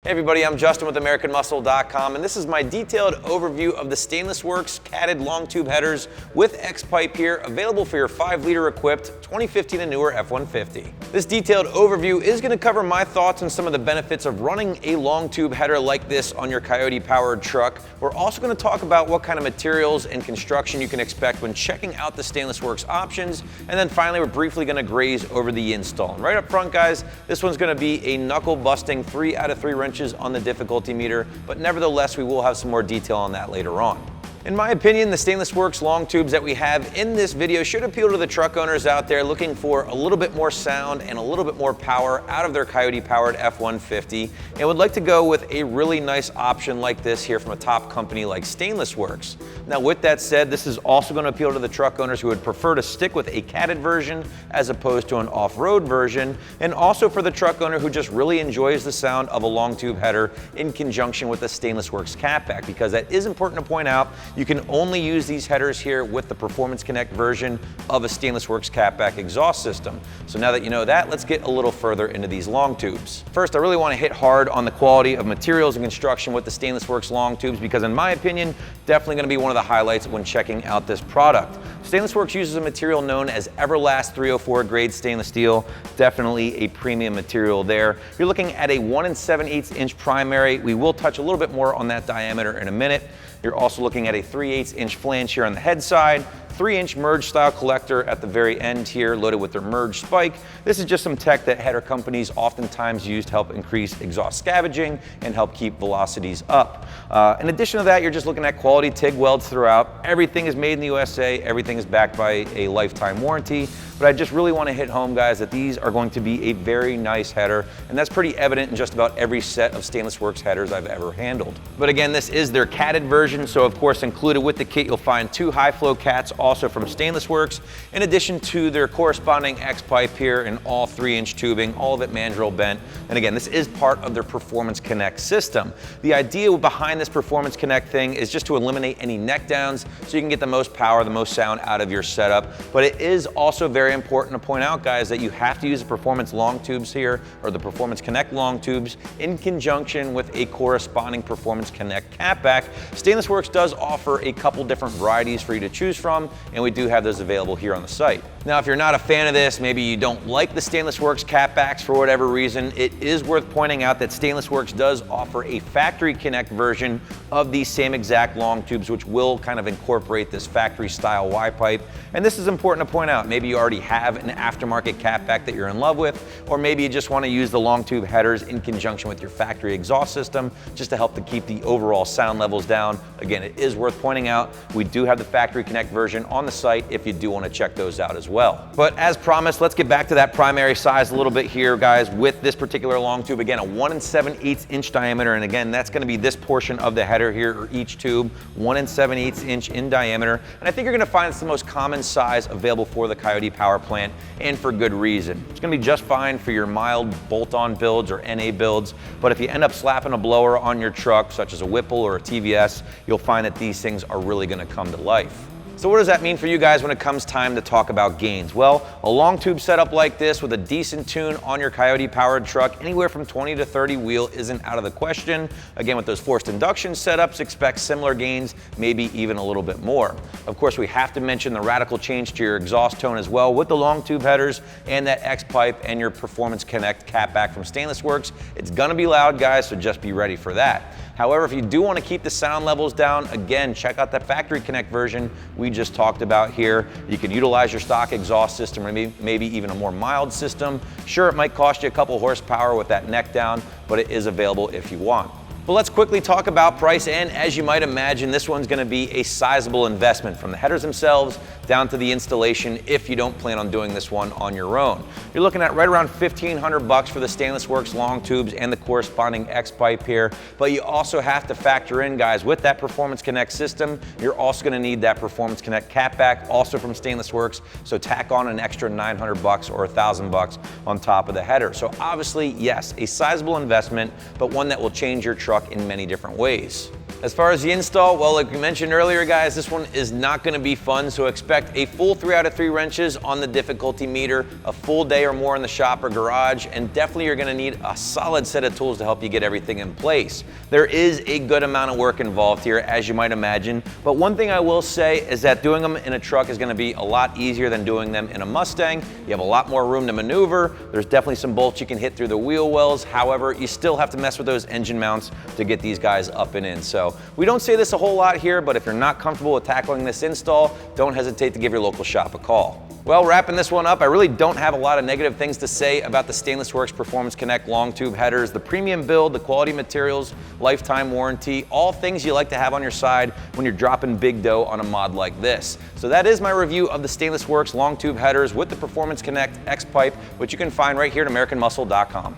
Hey everybody, I'm Justin with AmericanMuscle.com, and this is my detailed overview of the Stainless Works catted long tube headers with X-Pipe here, available for your 5-liter equipped 2015 and newer F150. This detailed overview is going to cover my thoughts on some of the benefits of running a long tube header like this on your Coyote powered truck. We're also going to talk about what kind of materials and construction you can expect when checking out the Stainless Works options, and then finally we're briefly going to graze over the install. And right up front, guys, this one's going to be a knuckle busting 3 out of 3 wrenches on the difficulty meter, but nevertheless we will have some more detail on that later on. In my opinion, the Stainless Works long tubes that we have in this video should appeal to the truck owners out there looking for a little bit more sound and a little bit more power out of their Coyote powered F150, and would like to go with a really nice option like this here from a top company like Stainless Works. Now with that said, this is also going to appeal to the truck owners who would prefer to stick with a catted version as opposed to an off-road version, and also for the truck owner who just really enjoys the sound of a long tube header in conjunction with the Stainless Works catback, because that is important to point out. You can only use these headers here with the Performance Connect version of a Stainless Works catback exhaust system. So now that you know that, let's get a little further into these long tubes. First, I really want to hit hard on the quality of materials and construction with the Stainless Works long tubes, because in my opinion, definitely going to be one of the highlights when checking out this product. Stainless Works uses a material known as Everlast 304 grade stainless steel, definitely a premium material there. You're looking at a 1 7/8 inch primary. We will touch a little bit more on that diameter in a minute. You're also looking at a 3/8 inch flange here on the head side, 3-inch merge style collector at the very end here, loaded with their merge spike. This is just some tech that header companies oftentimes use to help increase exhaust scavenging and help keep velocities up. In addition to that, you're just looking at quality TIG welds throughout. Everything is made in the USA, everything is backed by a lifetime warranty. But I just really want to hit home, guys, that these are going to be a very nice header, and that's pretty evident in just about every set of Stainless Works headers I've ever handled. But again, this is their catted version, so of course included with the kit you'll find 2 high flow cats also from Stainless Works, in addition to their corresponding X-pipe here in all 3-inch tubing, all of it mandrel bent. And again, this is part of their Performance Connect system. The idea behind this Performance Connect thing is just to eliminate any neck downs so you can get the most power, the most sound out of your setup. But it is also very important to point out, guys, that you have to use the Performance long tubes here, or the Performance Connect long tubes, in conjunction with a corresponding Performance Connect catback. Stainless Works does offer a couple different varieties for you to choose from, and we do have those available here on the site. Now, if you're not a fan of this, maybe you don't like the Stainless Works catbacks for whatever reason, it is worth pointing out that Stainless Works does offer a factory connect version of these same exact long tubes, which will kind of incorporate this factory style Y-pipe. And this is important to point out. Maybe you already have an aftermarket catback that you're in love with, or maybe you just want to use the long tube headers in conjunction with your factory exhaust system just to help to keep the overall sound levels down. Again, it is worth pointing out, we do have the factory connect version on the site if you do want to check those out as well. But as promised, let's get back to that primary size a little bit here, guys, with this particular long tube. Again, a 1 7/8 inch diameter, and again, that's going to be this portion of the header here, or each tube, 1 7/8 inch in diameter. And I think you're going to find it's the most common size available for the Coyote power plant, and for good reason. It's going to be just fine for your mild bolt-on builds or NA builds, but if you end up slapping a blower on your truck, such as a Whipple or a TVS, you'll find that these things are really going to come to life. So what does that mean for you guys when it comes time to talk about gains? Well, a long tube setup like this with a decent tune on your Coyote powered truck, anywhere from 20 to 30 wheel isn't out of the question. Again, with those forced induction setups, expect similar gains, maybe even a little bit more. Of course, we have to mention the radical change to your exhaust tone as well with the long tube headers and that X-pipe and your Performance Connect catback from Stainless Works. It's gonna be loud, guys, so just be ready for that. However, if you do want to keep the sound levels down, again, check out that Factory Connect version we just talked about here. You can utilize your stock exhaust system, or maybe even a more mild system. Sure, it might cost you a couple horsepower with that neck down, but it is available if you want. But let's quickly talk about price, and as you might imagine, this one's going to be a sizable investment from the headers themselves down to the installation if you don't plan on doing this one on your own. You're looking at right around $1,500 for the Stainless Works long tubes and the corresponding X-pipe here, but you also have to factor in, guys, with that Performance Connect system, you're also going to need that Performance Connect catback, also from Stainless Works, so tack on an extra $900 or $1,000 on top of the header. So obviously, yes, a sizable investment, but one that will change your truck in many different ways. As far as the install, well, like we mentioned earlier, guys, this one is not gonna be fun, so expect a full 3 out of 3 wrenches on the difficulty meter, a full day or more in the shop or garage, and definitely you're gonna need a solid set of tools to help you get everything in place. There is a good amount of work involved here, as you might imagine, but one thing I will say is that doing them in a truck is gonna be a lot easier than doing them in a Mustang. You have a lot more room to maneuver. There's definitely some bolts you can hit through the wheel wells. However, you still have to mess with those engine mounts to get these guys up and in. So we don't say this a whole lot here, but if you're not comfortable with tackling this install, don't hesitate to give your local shop a call. Well, wrapping this one up, I really don't have a lot of negative things to say about the Stainless Works Performance Connect long tube headers. The premium build, the quality materials, lifetime warranty, all things you like to have on your side when you're dropping big dough on a mod like this. So that is my review of the Stainless Works long tube headers with the Performance Connect X-Pipe, which you can find right here at AmericanMuscle.com.